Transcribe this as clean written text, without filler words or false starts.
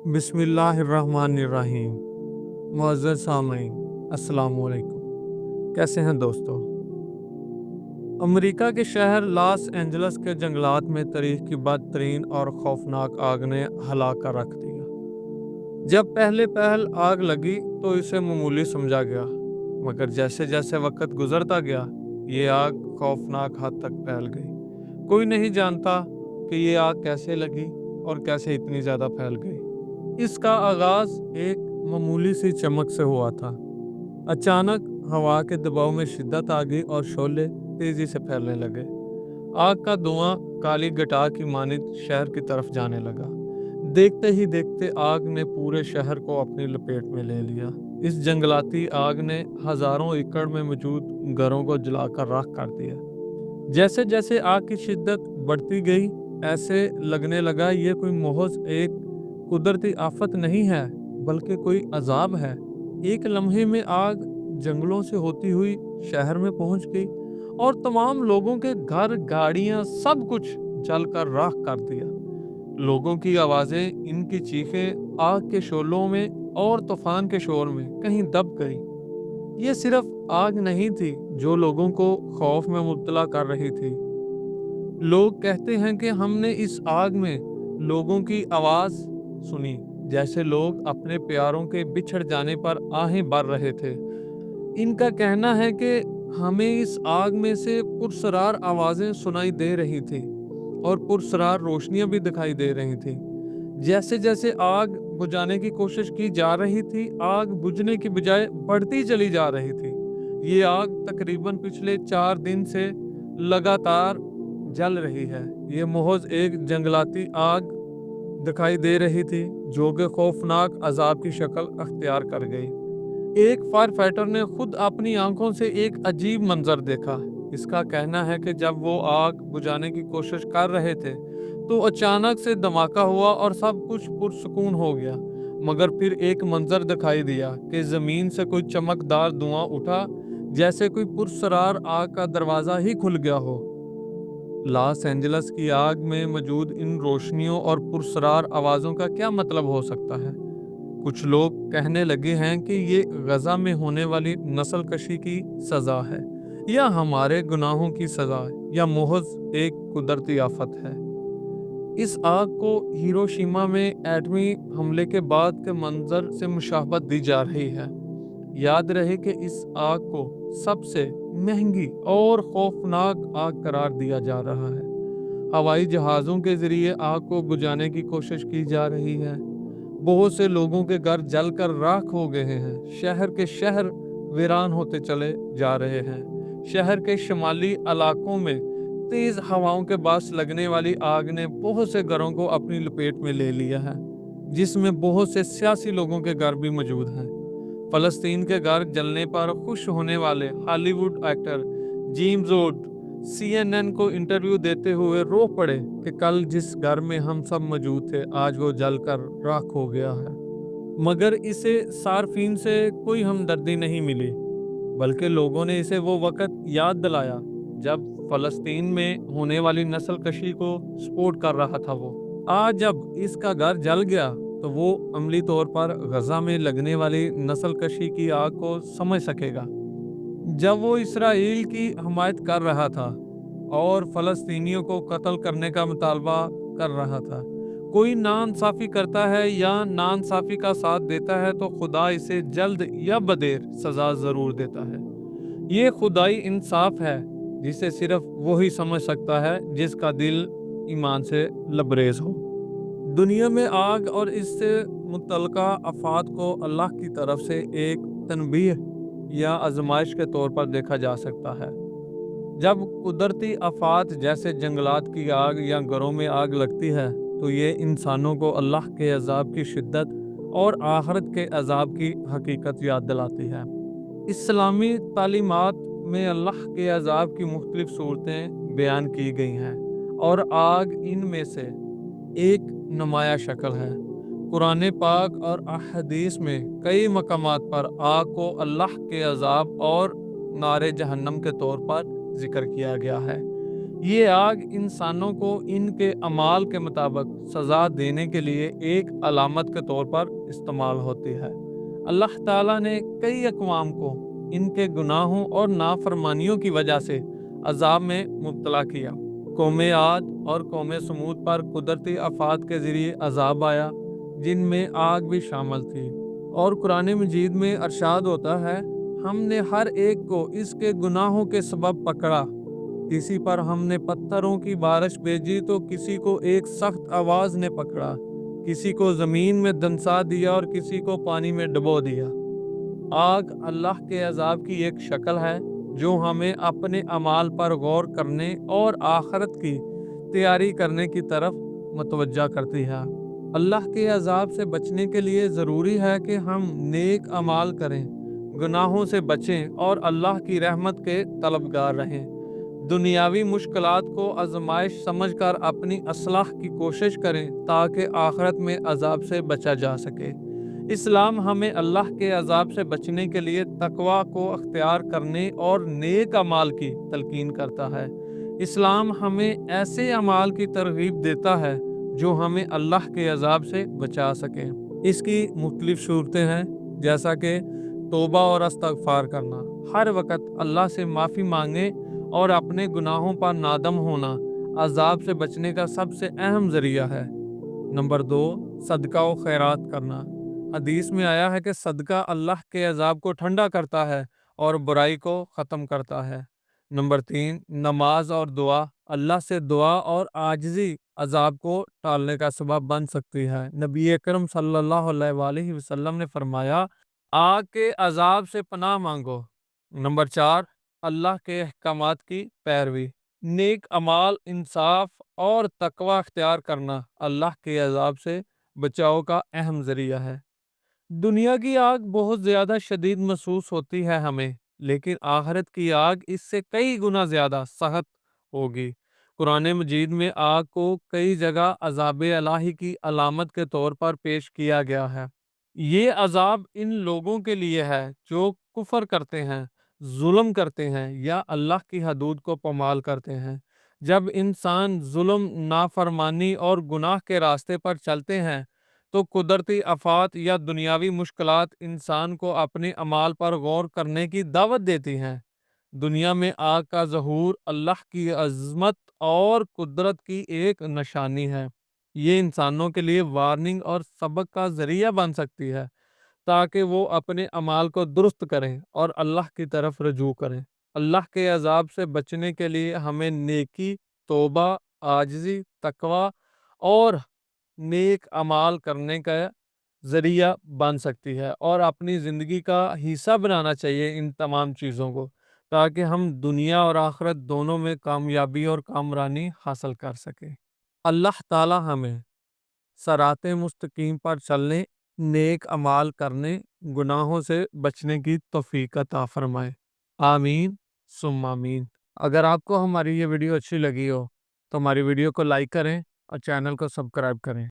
बिस्मिल्लाहिर्रहमानिर्रहीम। मुअज़्ज़ज़ सामईन, अस्सलामु अलैकुम। कैसे हैं दोस्तों? अमेरिका के शहर लॉस एंजल्स के जंगलात में तारीख की बदतरीन और खौफनाक आग ने हला कर रख दिया। जब पहले पहल आग लगी तो इसे मामूली समझा गया, मगर जैसे जैसे वक्त गुजरता गया ये आग खौफनाक हद तक फैल गई। कोई नहीं जानता कि ये आग कैसे लगी और कैसे इतनी ज़्यादा फैल गई। इसका आगाज एक मामूली सी चमक से हुआ था। अचानक हवा के दबाव में शिद्दत आ गई और शोले तेजी से फैलने लगे। आग का धुआं काली घटा की मानिंद शहर की तरफ जाने लगा। देखते ही देखते आग ने पूरे शहर को अपनी लपेट में ले लिया। इस जंगलाती आग ने हजारों एकड़ में मौजूद घरों को जलाकर राख कर दिया। जैसे जैसे आग की शिद्दत बढ़ती गई ऐसे लगने लगा ये कोई महज एक कुदरती आफत नहीं है, बल्कि कोई अजाब है। एक लम्हे में आग जंगलों से होती हुई शहर में पहुंच गई और तमाम लोगों के घर, गाड़ियां, सब कुछ जलकर राख कर दिया। लोगों की आवाजें, इनकी चीखें आग के शोलों में और तूफान के शोर में कहीं दब गई। ये सिर्फ आग नहीं थी जो लोगों को खौफ में मुब्तला कर रही थी। लोग कहते हैं कि हमने इस आग में लोगों की आवाज सुनी, जैसे लोग अपने प्यारों के बिछड़ जाने पर आहें भर रहे थे। इनका कहना है कि हमें इस आग में से पुरसरार आवाजें सुनाई दे रही थी और पुरसरार रोशनियां भी दिखाई दे रही थी। जैसे जैसे आग बुझाने की कोशिश की जा रही थी, आग बुझने की बजाय बढ़ती चली जा रही थी। ये आग तकरीबन पिछले 4 दिन से लगातार जल रही है। ये महज एक जंगलाती आग दिखाई दे रही थी जो कि खौफनाक अजाब की शक्ल अख्तियार कर गई। एक फायर फाइटर ने खुद अपनी आंखों से एक अजीब मंजर देखा। इसका कहना है कि जब वो आग बुझाने की कोशिश कर रहे थे तो अचानक से धमाका हुआ और सब कुछ पुरसुकून हो गया। मगर फिर एक मंजर दिखाई दिया कि जमीन से कोई चमकदार धुआं उठा, जैसे कोई पुरसरार आग का दरवाजा ही खुल गया हो। लॉस एंजल्स की आग में मौजूद इन रोशनियों और पुरसरार आवाज़ों का क्या मतलब हो सकता है? कुछ लोग कहने लगे हैं कि ये गजा में होने वाली नस्ल कशी की सज़ा है, या हमारे गुनाहों की सज़ा, या महज एक कुदरती आफत है। इस आग को हिरोशिमा में एटमी हमले के बाद के मंजर से मुशाबहत दी जा रही है। याद रहे कि इस आग को सबसे महंगी और खौफनाक आग करार दिया जा रहा है। हवाई जहाज़ों के जरिए आग को बुझाने की कोशिश की जा रही है। बहुत से लोगों के घर जलकर राख हो गए हैं। शहर के शहर वीरान होते चले जा रहे हैं। शहर के शुमाली इलाकों में तेज हवाओं के बास लगने वाली आग ने बहुत से घरों को अपनी लपेट में ले लिया है, जिसमें बहुत से सियासी लोगों के घर भी मौजूद हैं। फलस्तीन के घर जलने पर खुश होने वाले Hollywood actor James road CNN को इंटरव्यू देते हुए रो पड़े कि कल जिस घर में हम सब मौजूद थे आज वो जलकर राख हो गया है। मगर इसे सार्फिन से कोई हमदर्दी नहीं मिली, बल्कि लोगों ने इसे वो वक़्त याद दिलाया जब फ़लस्तीन में होने वाली नस्ल कशी को सपोर्ट कर रहा था वो। आज जब इसका घर जल गया तो वो अमली तौर पर गजा में लगने वाली नस्ल कशी की आग को समझ सकेगा। जब वो इसराइल की हमायत कर रहा था और फ़लस्तीनियों को कत्ल करने का मुतालबा कर रहा था। कोई नाइंसाफ़ी करता है या नाइंसाफ़ी का साथ देता है तो खुदा इसे जल्द या बदेर सज़ा ज़रूर देता है। ये खुदाई इंसाफ है जिसे सिर्फ वही समझ सकता है जिसका दिल ईमान से लबरेज हो। दुनिया में आग और इससे मुतल्लिका आफात को अल्लाह की तरफ से एक तनबीह या आजमाइश के तौर पर देखा जा सकता है। जब कुदरती आफात जैसे जंगलात की आग या घरों में आग लगती है तो ये इंसानों को अल्लाह के अजाब की शिद्दत और आखिरत के अजाब की हकीकत याद दिलाती है। इस्लामी तालीमात में अल्लाह के अजाब की मुख्तलिफ सूरतें बयान की गई हैं और आग इनमें से एक नुमाया शक्ल है। कुरान पाक और अहदीस में कई मकामात पर आग को अल्लाह के अजाब और नारे जहन्नम के तौर पर जिक्र किया गया है। یہ آگ انسانوں کو ان کے اعمال کے مطابق سزا دینے کے لیے ایک علامت کے طور پر استعمال ہوتی ہے۔ اللہ تعالیٰ نے کئی اقوام کو ان کے گناہوں اور نافرمانیوں کی وجہ سے عذاب میں مبتلا کیا۔ قوم عاد اور قوم سمود پر قدرتی آفات کے ذریعے عذاب آیا، جن میں آگ بھی شامل تھی۔ اور قرآن مجید میں ارشاد ہوتا ہے، ہم نے ہر ایک کو اس کے گناہوں کے سبب پکڑا، کسی پر ہم نے پتھروں کی بارش بھیجی تو کسی کو ایک سخت آواز نے پکڑا، کسی کو زمین میں دنسا دیا اور کسی کو پانی میں ڈبو دیا۔ آگ اللہ کے عذاب کی ایک شکل ہے جو ہمیں اپنے اعمال پر غور کرنے اور آخرت کی تیاری کرنے کی طرف متوجہ کرتی ہے۔ اللہ کے عذاب سے بچنے کے لیے ضروری ہے کہ ہم نیک اعمال کریں، گناہوں سے بچیں اور اللہ کی رحمت کے طلبگار رہیں۔ دنیاوی مشکلات کو آزمائش سمجھ کر اپنی اصلاح کی کوشش کریں تاکہ آخرت میں عذاب سے بچا جا سکے۔ اسلام ہمیں اللہ کے عذاب سے بچنے کے لیے تقوی کو اختیار کرنے اور نیک اعمال کی تلقین کرتا ہے۔ اسلام ہمیں ایسے اعمال کی ترغیب دیتا ہے جو ہمیں اللہ کے عذاب سے بچا سکیں۔ اس کی مختلف صورتیں ہیں، جیسا کہ توبہ اور استغفار کرنا، ہر وقت اللہ سے معافی مانگنے اور اپنے گناہوں پر نادم ہونا عذاب سے بچنے کا سب سے اہم ذریعہ ہے۔ نمبر 2، صدقہ و خیرات کرنا۔ حدیث میں آیا ہے کہ صدقہ اللہ کے عذاب کو ٹھنڈا کرتا ہے اور برائی کو ختم کرتا ہے۔ نمبر 3، نماز اور دعا۔ اللہ سے دعا اور عاجزی عذاب کو ٹالنے کا سبب بن سکتی ہے۔ نبی اکرم صلی اللہ علیہ وآلہ وسلم نے فرمایا، آگ کے عذاب سے پناہ مانگو۔ نمبر 4، اللہ کے احکامات کی پیروی۔ نیک اعمال، انصاف اور تقوی اختیار کرنا اللہ کے عذاب سے بچاؤ کا اہم ذریعہ ہے۔ دنیا کی آگ بہت زیادہ شدید محسوس ہوتی ہے ہمیں، لیکن آخرت کی آگ اس سے کئی گنا زیادہ سخت ہوگی۔ قرآن مجید میں آگ کو کئی جگہ عذاب الہی کی علامت کے طور پر پیش کیا گیا ہے۔ یہ عذاب ان لوگوں کے لیے ہے جو کفر کرتے ہیں، ظلم کرتے ہیں یا اللہ کی حدود کو پامال کرتے ہیں۔ جب انسان ظلم، نافرمانی اور گناہ کے راستے پر چلتے ہیں تو قدرتی آفات یا دنیاوی مشکلات انسان کو اپنے اعمال پر غور کرنے کی دعوت دیتی ہیں۔ دنیا میں آگ کا ظہور اللہ کی عظمت اور قدرت کی ایک نشانی ہے۔ یہ انسانوں کے لیے وارننگ اور سبق کا ذریعہ بن سکتی ہے تاکہ وہ اپنے اعمال کو درست کریں اور اللہ کی طرف رجوع کریں۔ اللہ کے عذاب سے بچنے کے لیے ہمیں نیکی، توبہ، عاجزی، تقوی اور نیک اعمال کرنے کا ذریعہ بن سکتی ہے، اور اپنی زندگی کا حصہ بنانا چاہیے ان تمام چیزوں کو، تاکہ ہم دنیا اور آخرت دونوں میں کامیابی اور کامرانی حاصل کر سکیں۔ اللہ تعالی ہمیں صراط مستقیم پر چلنے، نیک اعمال کرنے، گناہوں سے بچنے کی توفیق عطا فرمائے۔ آمین ثم آمین۔ اگر آپ کو ہماری یہ ویڈیو اچھی لگی ہو تو ہماری ویڈیو کو لائک کریں اور چینل کو سبسکرائب کریں۔